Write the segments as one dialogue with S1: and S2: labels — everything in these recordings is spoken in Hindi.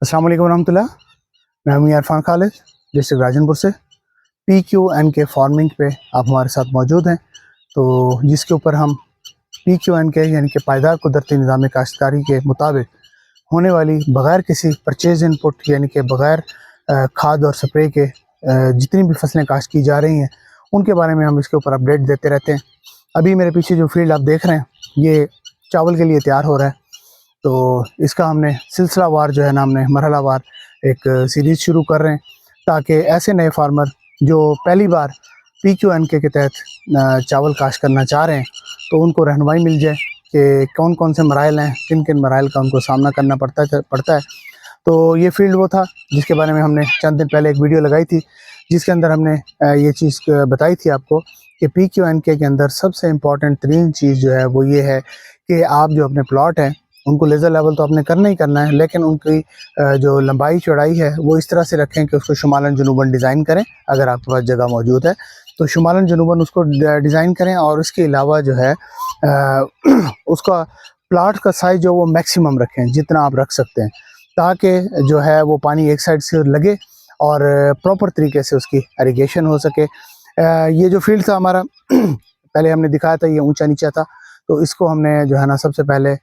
S1: अस्सलाम वालेकुम रहमतुल्लाह। मैं हूं इरफान खालिद, डिस्ट्रिक्ट राजनपुर से। PQNK फार्मिंग पे आप हमारे साथ मौजूद हैं, तो जिसके ऊपर हम PQNK यानी कि पायदार कुदरती निज़ाम काश्तकारी के मुताबिक होने वाली बग़ैर किसी परचेज इनपुट यानी कि बग़ैर खाद और स्प्रे के जितनी भी फसलें काश्त की जा रही हैं उनके बारे में हम इसके ऊपर अपडेट देते रहते हैं। अभी मेरे पीछे जो फील्ड आप देख रहे हैं ये चावल के लिए तैयार हो रहा है, तो इसका हमने सिलसिलावार जो है ना हमने मरहलावार एक सीरीज़ शुरू कर रहे हैं ताकि ऐसे नए फार्मर जो पहली बार PQNK के तहत चावल काश्त करना चाह रहे हैं तो उनको रहनुमाई मिल जाए कि कौन कौन से मराइल हैं, किन किन मराइल का उनको सामना करना पड़ता है। तो ये फील्ड वो था जिसके बारे में हमने चंद दिन पहले एक वीडियो लगाई थी, जिसके अंदर हमने ये चीज़ बताई थी आपको कि PQNK के अंदर सबसे इम्पॉर्टेंट तरीन चीज़ जो है वो ये है कि आप जो अपने प्लॉट हैं उनको लेज़र लेवल तो आपने करना ही करना है, लेकिन उनकी जो लंबाई चौड़ाई है वो इस तरह से रखें कि उसको शुमालन जुनूबन डिज़ाइन करें। अगर आपके पास जगह मौजूद है तो शुमालन जुनूबन उसको डिज़ाइन करें, और उसके अलावा जो है उसका प्लाट का साइज़ जो वो मैक्सिमम रखें जितना आप रख सकते हैं, ताकि जो है वो पानी एक साइड से लगे और प्रॉपर तरीके से उसकी इरिगेशन हो सके। ये जो फील्ड था हमारा पहले हमने दिखाया था, ये ऊंचा नीचा था, तो इसको हमने जो है ना सबसे पहले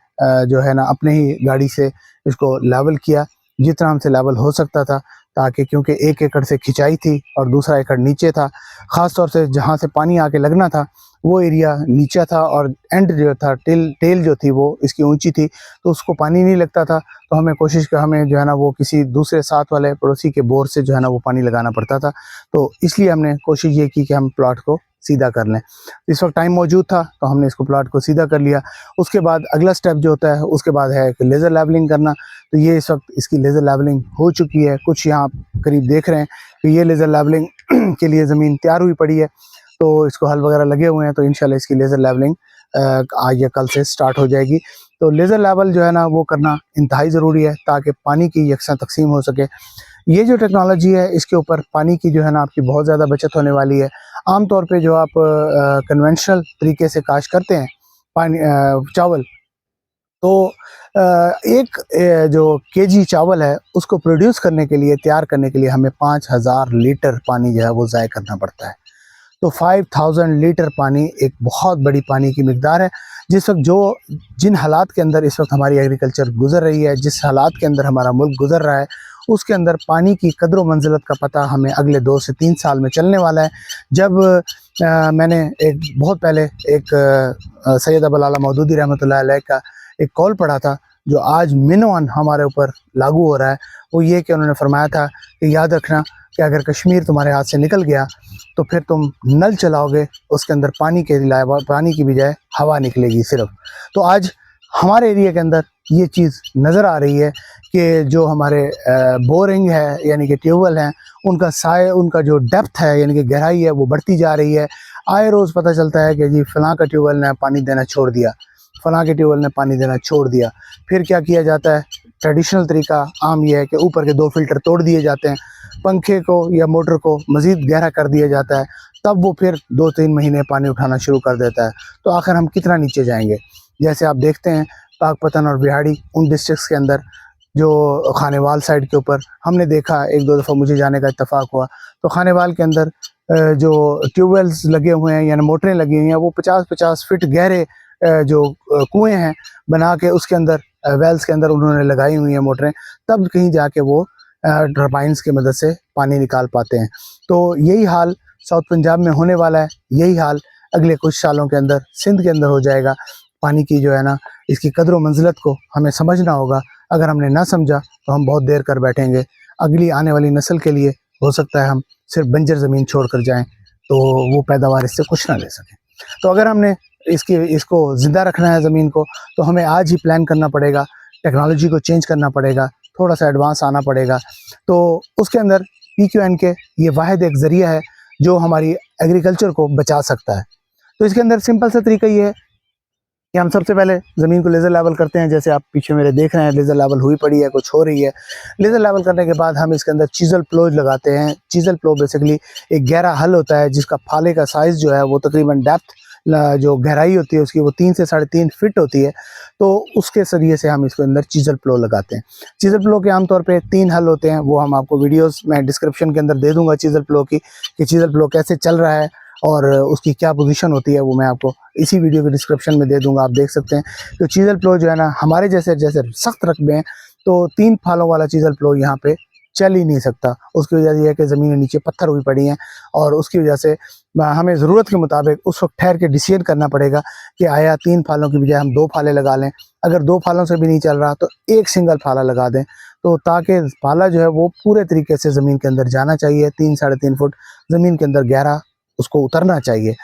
S1: जो है ना अपने ही गाड़ी से इसको लेवल किया जितना हमसे लेवल हो सकता था, ताकि क्योंकि 1 एकड़ से खिंचाई थी और दूसरा एकड़ नीचे था, ख़ास तौर से जहाँ से पानी आके लगना था वो एरिया नीचा था और एंड जो था टेल जो थी वो इसकी ऊंची थी, तो उसको पानी नहीं लगता था। तो हमें जो है ना वो किसी दूसरे साथ वाले पड़ोसी के बोर से जो है ना वो पानी लगाना पड़ता था। तो इसलिए हमने कोशिश ये की कि हम प्लॉट को सीधा कर लें। इस वक्त टाइम मौजूद था तो हमने इसको प्लॉट को सीधा कर लिया। उसके बाद अगला स्टेप जो होता है उसके बाद है कि लेज़र लेवलिंग करना। तो ये इस वक्त इसकी लेज़र लेवलिंग हो चुकी है। कुछ यहाँ करीब देख रहे हैं कि ये लेज़र लेवलिंग के लिए ज़मीन तैयार हुई पड़ी है, तो इसको हल वगैरह लगे हुए हैं, तो इंशाल्लाह इसकी लेज़र लेवलिंग आज या कल से स्टार्ट हो जाएगी। तो लेज़र लेवल जो है ना वो करना इंतहाई ज़रूरी है ताकि पानी की यकसा तकसीम हो सके। ये जो टेक्नोलॉजी है इसके ऊपर पानी की जो है ना आपकी बहुत ज़्यादा बचत होने वाली है। आम तौर पे जो आप कन्वेंशनल तरीके से काश्त करते हैं पानी चावल, तो एक जो केजी चावल है उसको प्रोड्यूस करने के लिए, तैयार करने के लिए हमें 5000 लीटर पानी जो है वो ज़ाय करना पड़ता है। तो 5000 लीटर पानी एक बहुत बड़ी पानी की मिकदार है। जिस वक्त जिन हालात के अंदर इस वक्त हमारी एग्रीकल्चर गुजर रही है, जिस हालात के अंदर हमारा मुल्क गुजर रहा है, उसके अंदर पानी की कदर मंजिलत का पता हमें अगले 2 से 3 साल में चलने वाला है। जब मैंने एक बहुत पहले एक सैयद अबुल मौदूदी रहमतुल्लाह अलैह का एक कॉल पढ़ा था जो आज मिनवन हमारे ऊपर लागू हो रहा है, वो ये कि उन्होंने फरमाया था कि याद रखना कि अगर कश्मीर तुम्हारे हाथ से निकल गया तो फिर तुम नल चलाओगे, उसके अंदर पानी की बजाय हवा निकलेगी सिर्फ। तो आज हमारे एरिया के अंदर ये चीज़ नज़र आ रही है कि जो हमारे बोरिंग है यानी कि ट्यूबवेल हैं उनका जो डेप्थ है यानी कि गहराई है वो बढ़ती जा रही है। आए रोज़ पता चलता है कि जी फ़लाँ का ट्यूबवेल ने पानी देना छोड़ दिया, फ़लाँ के ट्यूबवेल ने पानी देना छोड़ दिया। फिर क्या किया जाता है, ट्रेडिशनल तरीका आम ये है कि ऊपर के 2 फिल्टर तोड़ दिए जाते हैं, पंखे को या मोटर को मज़ीद गहरा कर दिया जाता है, तब वो फिर 2-3 महीने पानी उठाना शुरू कर देता है। तो आखिर हम कितना नीचे जाएंगे। जैसे आप देखते हैं पाकपतन और बिहाड़ी उन डिस्ट्रिक्ट्स के अंदर जो खानेवाल साइड के ऊपर हमने देखा, 1-2 दफ़ा मुझे जाने का इत्तेफाक हुआ, तो खानेवाल के अंदर जो ट्यूबवेल्स लगे हुए हैं यानी मोटरें लगी हुई हैं वो 50-50 फीट गहरे जो कुएँ हैं बना के उसके अंदर वेल्स के अंदर उन्होंने लगाई हुई हैं मोटरें, तब कहीं जाके वो टरबाइन्स की मदद से पानी निकाल पाते हैं। तो यही हाल साउथ पंजाब में होने वाला है, यही हाल अगले कुछ सालों के अंदर सिंध के अंदर हो जाएगा। पानी की जो है ना इसकी कदर मंजिलत को हमें समझना होगा। अगर हमने ना समझा तो हम बहुत देर कर बैठेंगे। अगली आने वाली नस्ल के लिए हो सकता है हम सिर्फ बंजर ज़मीन छोड़ कर जाएँ तो वो पैदावार इससे कुछ ना ले सकें। तो अगर हमने इसको ज़िंदा रखना है ज़मीन को, तो हमें आज ही प्लान करना पड़ेगा, टेक्नोलॉजी को चेंज करना पड़ेगा, थोड़ा सा एडवांस आना पड़ेगा। तो उसके अंदर PQNK ये वाहिद एक ज़रिया है जो हमारी एग्रीकल्चर को बचा सकता है। तो इसके अंदर सिंपल सा तरीका ये है कि हम सबसे पहले ज़मीन को लेज़र लेवल करते हैं। जैसे आप पीछे मेरे देख रहे हैं लेज़र लेवल हुई पड़ी है, कुछ हो रही है। लेज़र लेवल करने के बाद हम इसके अंदर चीज़ल प्लो लगाते हैं। चीज़ल प्लो बेसिकली एक गहरा हल होता है जिसका फाले का साइज़ जो है वो तकरीबन डेप्थ जो गहराई होती है उसकी वो 3 से 3.5 फीट होती है। तो उसके जरिए से हम इसके अंदर चीज़ल प्लो लगाते हैं। चीज़ल प्लो के आमतौर पे 3 हल होते हैं, वो हम आपको वीडियोस में डिस्क्रिप्शन के अंदर दे दूंगा चीज़ल प्लो की, कि चीज़ल प्लो कैसे चल रहा है और उसकी क्या पोजीशन होती है, वो मैं आपको इसी वीडियो के डिस्क्रिप्शन में दे दूंगा। आप देख सकते हैं तो चीज़ल प्लो जो है ना, हमारे जैसे जैसे सख्त रकबे हैं तो 3 फालों वाला चीज़ल प्लो यहाँ पे चल ही नहीं सकता। उसकी वजह यह है कि ज़मीन नीचे पत्थर हुई पड़ी हैं और उसकी वजह से हमें ज़रूरत के मुताबिक उस वक्त ठहर के डिसीजन करना पड़ेगा कि आया 3 फालों की बजाय हम 2 फाले लगा लें। अगर 2 फालों से भी नहीं चल रहा तो एक सिंगल फाला लगा दें, तो ताकि फाला जो है वो पूरे तरीके से ज़मीन के अंदर जाना चाहिए। 3 साढ़े 3 फुट ज़मीन के अंदर गहरा उसको उतरना चाहिए,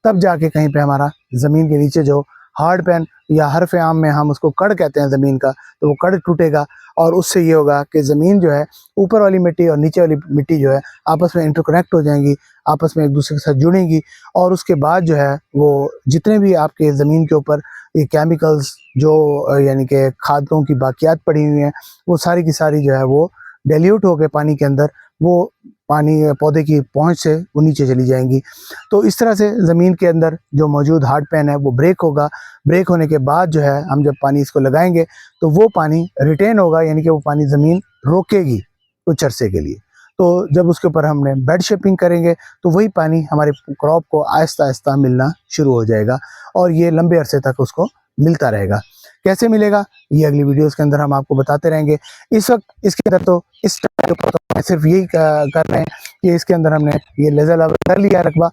S1: तब जाके कहीं पे हमारा ज़मीन के नीचे जो हार्ड पैन या हरफ आम में हम उसको कड़ कहते हैं ज़मीन का, तो वो कड़ टूटेगा और उससे ये होगा कि ज़मीन जो है ऊपर वाली मिट्टी और नीचे वाली मिट्टी जो है आपस में इंटरकनेक्ट हो जाएंगी, आपस में एक दूसरे के साथ जुड़ेंगी। और उसके बाद जो है वो जितने भी आपके ज़मीन के ऊपर ये केमिकल्स जो यानी कि खादों की बाकियात पड़ी हुई हैं, वो सारी की सारी जो है वो डेल्यूट होकर पानी के अंदर, वो पानी पौधे की पहुंच से वो नीचे चली जाएंगी। तो इस तरह से ज़मीन के अंदर जो मौजूद हार्ड पैन है वो ब्रेक होगा। ब्रेक होने के बाद जो है हम जब पानी इसको लगाएंगे तो वो पानी रिटेन होगा, यानी कि वो पानी ज़मीन रोकेगी कुछ अरसे के लिए। तो जब उसके ऊपर हमने बेड शेपिंग करेंगे तो वही पानी हमारे क्रॉप को आहिस्ता आहिस्ता मिलना शुरू हो जाएगा और ये लंबे अरसे तक उसको मिलता रहेगा। कैसे मिलेगा ये अगली वीडियोस के अंदर हम आपको बताते रहेंगे। इस वक्त इसके अंदर तो इस टाइम पर तो सिर्फ यही कर रहे हैं कि इसके अंदर हमने ये लेजर लेवल कर लिया रकबा।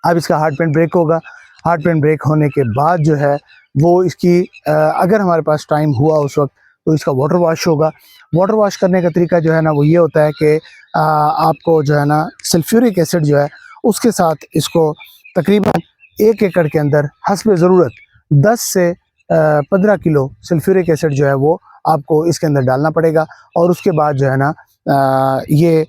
S1: अब इसका हार्ड पैन ब्रेक होगा। हार्ड पैन ब्रेक होने के बाद जो है वो इसकी अगर हमारे पास टाइम हुआ उस वक्त तो इसका वाटर वॉश होगा। वाटर वॉश करने का तरीका जो है ना वो ये होता है कि आपको जो है ना सल्फ्यूरिक एसिड जो है उसके साथ इसको तकरीबन 1 एकड़ के अंदर हस्बे ज़रूरत 10 से 15 किलो सल्फ्यूरिक एसिड जो है वो आपको इसके अंदर डालना पड़ेगा। और उसके बाद जो है ना ये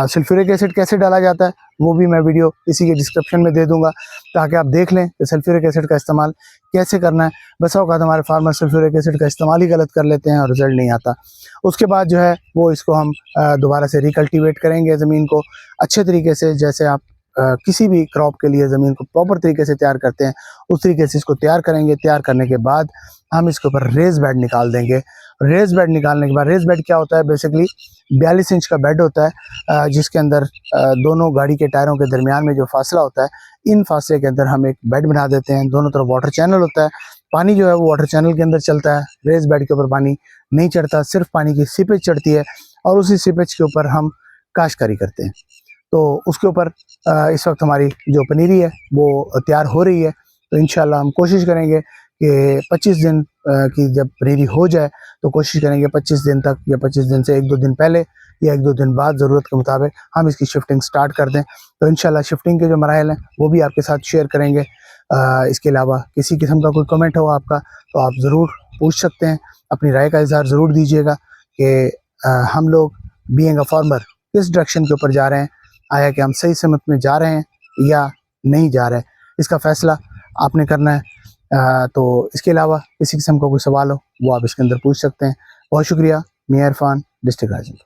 S1: सल्फ्यूरिक एसिड कैसे डाला जाता है वो भी मैं वीडियो इसी के डिस्क्रिप्शन में दे दूंगा, ताकि आप देख लें कि सल्फ्यूरिक एसिड का इस्तेमाल कैसे करना है। बस औक़ात हमारे फार्मर सल्फ्यूरिक एसिड का इस्तेमाल ही गलत कर लेते हैं और रिजल्ट नहीं आता। उसके बाद जो है वो इसको हम दोबारा से रिकल्टिवेट करेंगे ज़मीन को अच्छे तरीके से, जैसे आप किसी भी क्रॉप के लिए ज़मीन को प्रॉपर तरीके से तैयार करते हैं उस तरीके से इसको तैयार करेंगे। तैयार करने के बाद हम इसके ऊपर रेज़ बेड निकाल देंगे। रेज़ बेड निकालने के बाद, रेज़ बेड क्या होता है, बेसिकली 42 इंच का बेड होता है जिसके अंदर दोनों गाड़ी के टायरों के दरमियान में जो फासला होता है, इन फासले के अंदर हम एक बेड बना देते हैं। दोनों तरफ वाटर चैनल होता है, पानी जो है वो वाटर चैनल के अंदर चलता है। रेज़ बेड के ऊपर पानी नहीं चढ़ता, सिर्फ पानी की सीपेज चढ़ती है और उसी सीपेज के ऊपर हम काश्तकारी करते हैं। तो उसके ऊपर इस वक्त हमारी जो पनीरी है वो तैयार हो रही है। तो इंशाल्लाह हम कोशिश करेंगे कि 25 दिन की जब पनीरी हो जाए तो कोशिश करेंगे 25 दिन तक या 25 दिन से 1-2 दिन पहले या 1-2 दिन बाद ज़रूरत के मुताबिक हम इसकी शिफ्टिंग स्टार्ट कर दें। तो इंशाल्लाह शिफ्टिंग के जो मराहल हैं वो भी आपके साथ शेयर करेंगे। इसके अलावा किसी किस्म का कोई कमेंट हो आपका तो आप ज़रूर पूछ सकते हैं, अपनी राय का इज़हार ज़रूर दीजिएगा कि हम लोग बीइंग अ फार्मर किस डायरेक्शन के ऊपर जा रहे हैं, आया कि हम सही समत में जा रहे हैं या नहीं जा रहे हैं, इसका फ़ैसला आपने करना है। तो इसके अलावा किसी किस्म का कोई सवाल हो वो आप इसके अंदर पूछ सकते हैं। बहुत शुक्रिया। मैं इरफान, डिस्ट्रिक्ट राजौरी।